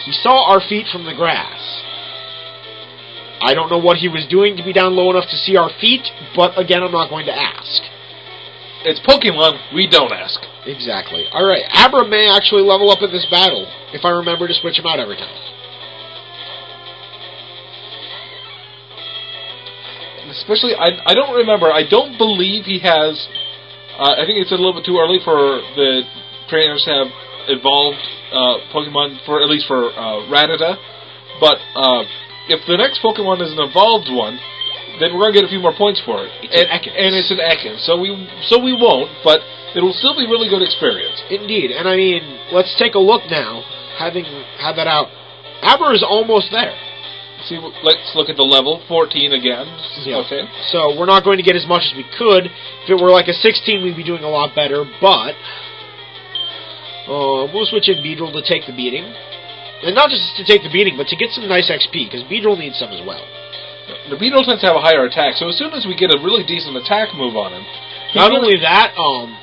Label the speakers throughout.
Speaker 1: He saw our feet from the grass. I don't know what he was doing to be down low enough to see our feet, but again, I'm not going to ask.
Speaker 2: It's Pokemon, we don't ask.
Speaker 1: Exactly. Alright, Abra may actually level up in this battle, if I remember to switch him out every time.
Speaker 2: Especially, I don't remember, I don't believe he has... I think it's a little bit too early for the trainers to have evolved Pokemon, at least for Rattata. But if the next Pokemon is an evolved one, then we're going to get a few more points for it. And it's an Ekans, so we won't, but it'll still be really good experience.
Speaker 1: Indeed, and I mean, let's take a look now, having had that out. Abra is almost there.
Speaker 2: See, let's look at the level, 14 again.
Speaker 1: Yeah.
Speaker 2: Okay.
Speaker 1: So we're not going to get as much as we could. If it were like a 16, we'd be doing a lot better, but we'll switch in Beedrill to take the beating. And not just to take the beating, but to get some nice XP, because Beedrill needs some as well.
Speaker 2: The Beedrill tends to have a higher attack, so as soon as we get a really decent attack move on him...
Speaker 1: Not only that,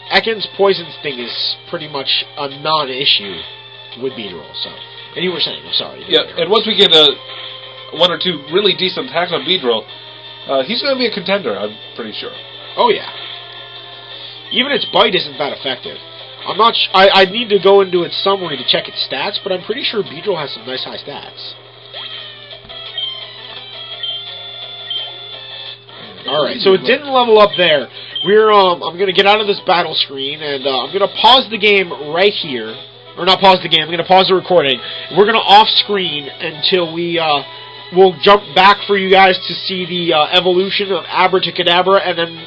Speaker 1: Ekans' poison sting is pretty much a non-issue with Beedrill, so... And you were saying, I'm sorry.
Speaker 2: Yeah, and once we get one or two really decent attacks on Beedrill, he's going to be a contender, I'm pretty sure.
Speaker 1: Oh, yeah. Even its bite isn't that effective. I'm not I need to go into its summary to check its stats, but I'm pretty sure Beedrill has some nice high stats. Alright, so it didn't level up there. I'm going to get out of this battle screen, and I'm going to pause the game right here. Or not pause the game, I'm going to pause the recording. We're going to off-screen until we'll jump back for you guys to see the evolution of Abra to Kadabra, and then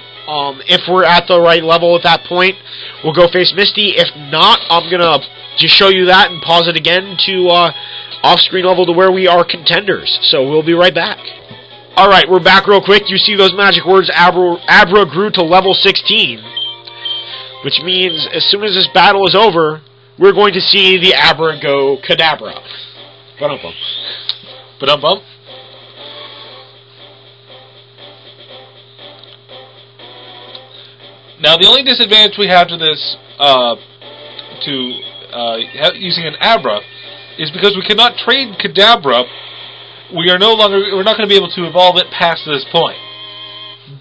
Speaker 1: if we're at the right level at that point, we'll go face Misty. If not, I'm going to just show you that and pause it again to off-screen level to where we are contenders. So we'll be right back. Alright, we're back real quick. You see those magic words, Abra grew to level 16. Which means as soon as this battle is over, we're going to see the Abra go Kadabra. Ba-dum-bum.
Speaker 2: Ba-dum-bum. Now, the only disadvantage we have to this, using an Abra, is because we cannot trade Kadabra. We're not going to be able to evolve it past this point.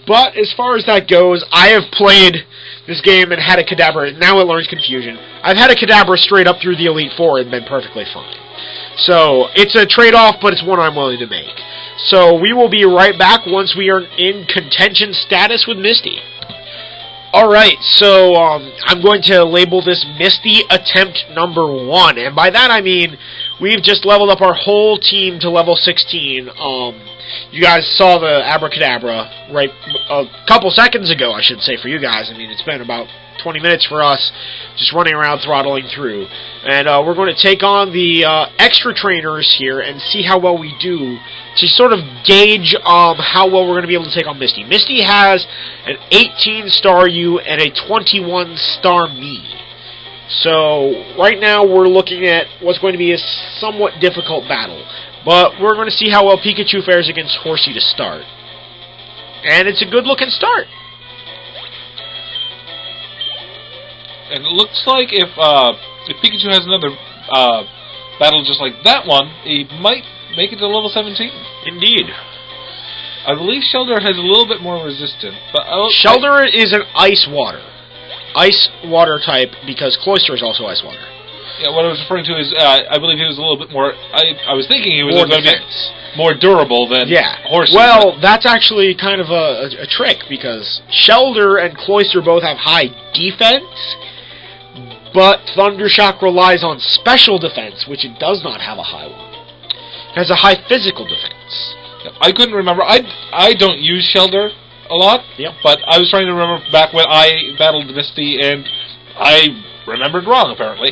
Speaker 1: But as far as that goes, I have played this game and had a Kadabra. Now it learns Confusion. I've had a Kadabra straight up through the Elite Four and been perfectly fine. So it's a trade-off, but it's one I'm willing to make. So we will be right back once we are in contention status with Misty. Alright, so I'm going to label this Misty attempt number 1. And by that I mean we've just leveled up our whole team to level 16. You guys saw the Abracadabra right a couple seconds ago, I should say, for you guys. I mean, it's been about 20 minutes for us just running around throttling through. And we're going to take on the extra trainers here and see how well we do to sort of gauge how well we're going to be able to take on Misty. Misty has an 18-star you and a 21-star me. So right now we're looking at what's going to be a somewhat difficult battle. But we're going to see how well Pikachu fares against Horsey to start. And it's a good-looking start.
Speaker 2: And it looks like if Pikachu has another battle just like that one, he might make it to level 17.
Speaker 1: Indeed.
Speaker 2: I believe Shelder has a little bit more resistance. But
Speaker 1: Shelder is an ice-water. Ice-water type, because Cloyster is also ice-water.
Speaker 2: Yeah, what I was referring to is, I believe he was a little bit more... I was thinking he was going to be more durable than Horsey.
Speaker 1: Well, that's actually kind of a trick, because Shelder and Cloyster both have high defense, but Thundershock relies on special defense, which it does not have a high one. It has a high physical defense.
Speaker 2: I couldn't remember. I don't use Shelder a lot, but I was trying to remember back when I battled Misty, and I remembered wrong, apparently.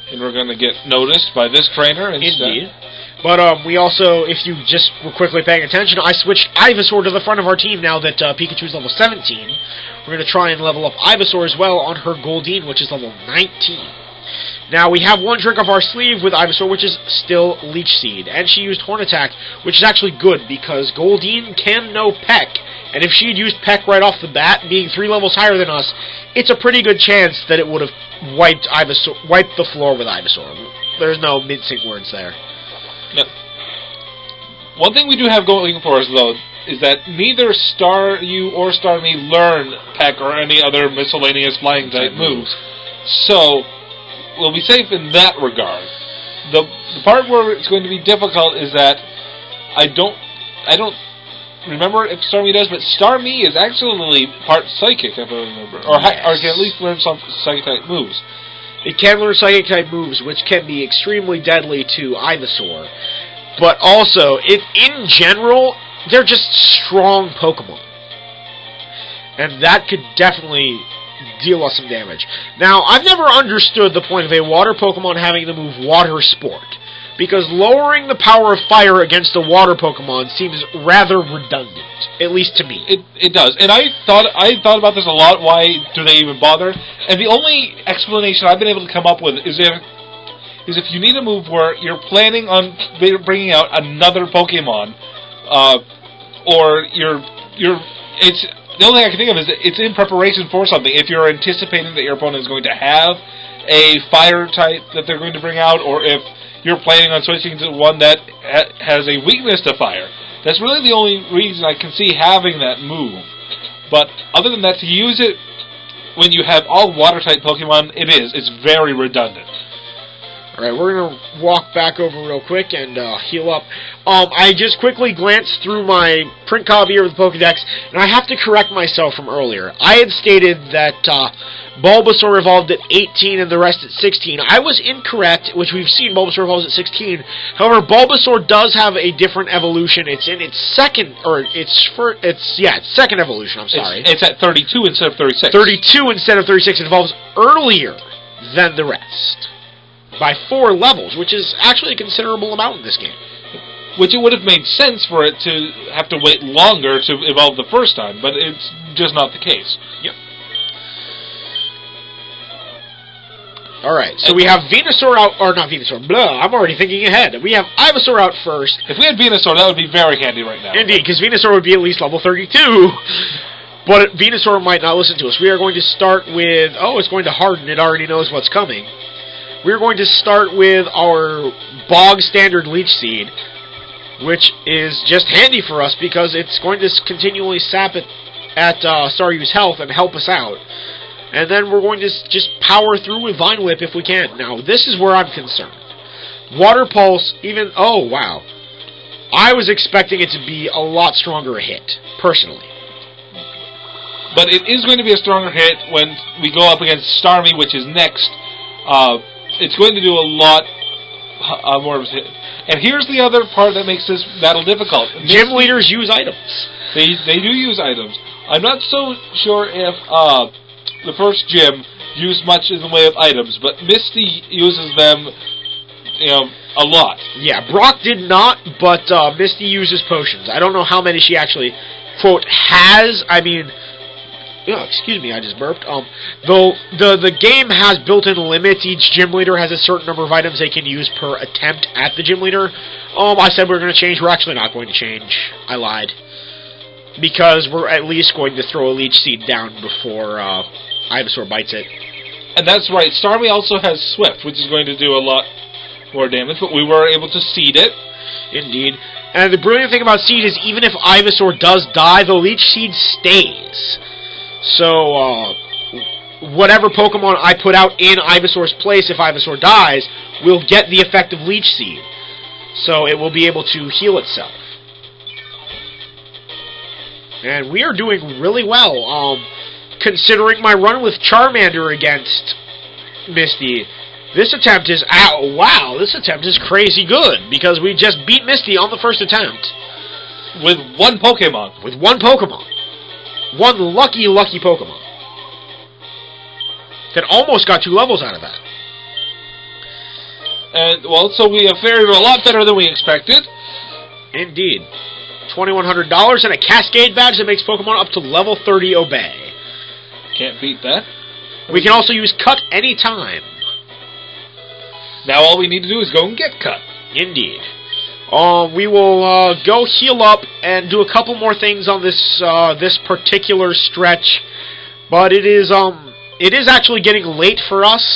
Speaker 2: And we're going to get noticed by this trainer instead.
Speaker 1: Indeed. But we also, if you just were quickly paying attention, I switched Ivysaur to the front of our team now that Pikachu's level 17. We're going to try and level up Ivysaur as well on her Goldeen, which is level 19. Now, we have one trick up our sleeve with Ivysaur, which is still Leech Seed. And she used Horn Attack, which is actually good, because Goldeen can know Peck, And if she had used Peck right off the bat, being 3 levels higher than us, it's a pretty good chance that it would have wiped the floor with Ivysaur. There's no mincing words there.
Speaker 2: No. One thing we do have going for us, though, is that neither Staryu or Starmie learn Peck or any other miscellaneous flying-type moves. So, we'll be safe in that regard. The part where it's going to be difficult is that I don't remember if Starmie does, but Starmie is actually part Psychic, if I remember. Or can at least learn some Psychic-type moves.
Speaker 1: It can learn Psychic-type moves, which can be extremely deadly to Ivysaur. But also, in general, they're just strong Pokemon. And that could definitely deal us some damage. Now, I've never understood the point of a water Pokemon having the move Water Sport, because lowering the power of fire against a water Pokemon seems rather redundant, at least to me.
Speaker 2: It does. And I thought about this a lot, why do they even bother? And the only explanation I've been able to come up with is if you need a move where you're planning on bringing out another Pokemon, or it's the only thing I can think of is it's in preparation for something. If you're anticipating that your opponent is going to have a fire type that they're going to bring out, or if you're planning on switching to one that has a weakness to fire, that's really the only reason I can see having that move. But other than that, to use it when you have all water-type Pokemon, it's very redundant.
Speaker 1: Alright, we're going to walk back over real quick and heal up. I just quickly glanced through my print copy of the Pokedex, and I have to correct myself from earlier. I had stated that Bulbasaur evolved at 18 and the rest at 16. I was incorrect, which we've seen Bulbasaur evolves at 16. However, Bulbasaur does have a different evolution. It's in its second evolution, I'm sorry.
Speaker 2: It's at 32 instead of 36.
Speaker 1: 32 instead of 36. It evolves earlier than the rest. By 4 levels, which is actually a considerable amount in this game.
Speaker 2: Which it would have made sense for it to have to wait longer to evolve the first time, but it's just not the case.
Speaker 1: Yep. Alright, so we have Venusaur out, or not Venusaur, blah, I'm already thinking ahead. We have Ivysaur out first.
Speaker 2: If we had Venusaur, that would be very handy right now.
Speaker 1: Indeed, because Venusaur would be at least level 32. But Venusaur might not listen to us. We are going to start with, it's going to harden, it already knows what's coming. We're going to start with our bog standard Leech Seed, which is just handy for us because it's going to continually sap at Staryu's health and help us out. And then we're going to just power through with Vine Whip if we can. Now, this is where I'm concerned. Water Pulse, oh wow. I was expecting it to be a lot stronger a hit, personally.
Speaker 2: But it is going to be a stronger hit when we go up against Starmie, which is next. It's going to do a lot more of a hit. And here's the other part that makes this battle difficult.
Speaker 1: Gym leaders use items.
Speaker 2: They do use items. I'm not so sure if the first gym used much in the way of items, but Misty uses them, a lot.
Speaker 1: Yeah, Brock did not, but Misty uses potions. I don't know how many she actually, quote, has. I mean... excuse me, I just burped. Though the game has built-in limits, each gym leader has a certain number of items they can use per attempt at the gym leader. I said we were going to change. We're actually not going to change. I lied. Because we're at least going to throw a Leech Seed down before Ivysaur bites it.
Speaker 2: And that's right. Starmie also has Swift, which is going to do a lot more damage, but we were able to seed it.
Speaker 1: Indeed. And the brilliant thing about Seed is even if Ivysaur does die, the Leech Seed stays. So, whatever Pokemon I put out in Ivysaur's place, if Ivysaur dies, will get the effect of Leech Seed. So it will be able to heal itself. And we are doing really well, considering my run with Charmander against Misty. This attempt is, this attempt is crazy good, because we just beat Misty on the first attempt.
Speaker 2: With one Pokemon.
Speaker 1: With one Pokemon. One lucky Pokemon. That almost got 2 levels out of that.
Speaker 2: And, so we have fared a lot better than we expected.
Speaker 1: Indeed. $2,100 and a Cascade Badge that makes Pokemon up to level 30 obey.
Speaker 2: Can't beat that.
Speaker 1: We can also use Cut anytime.
Speaker 2: Now all we need to do is go and get Cut.
Speaker 1: Indeed. We will go heal up and do a couple more things on this this particular stretch, but it is actually getting late for us.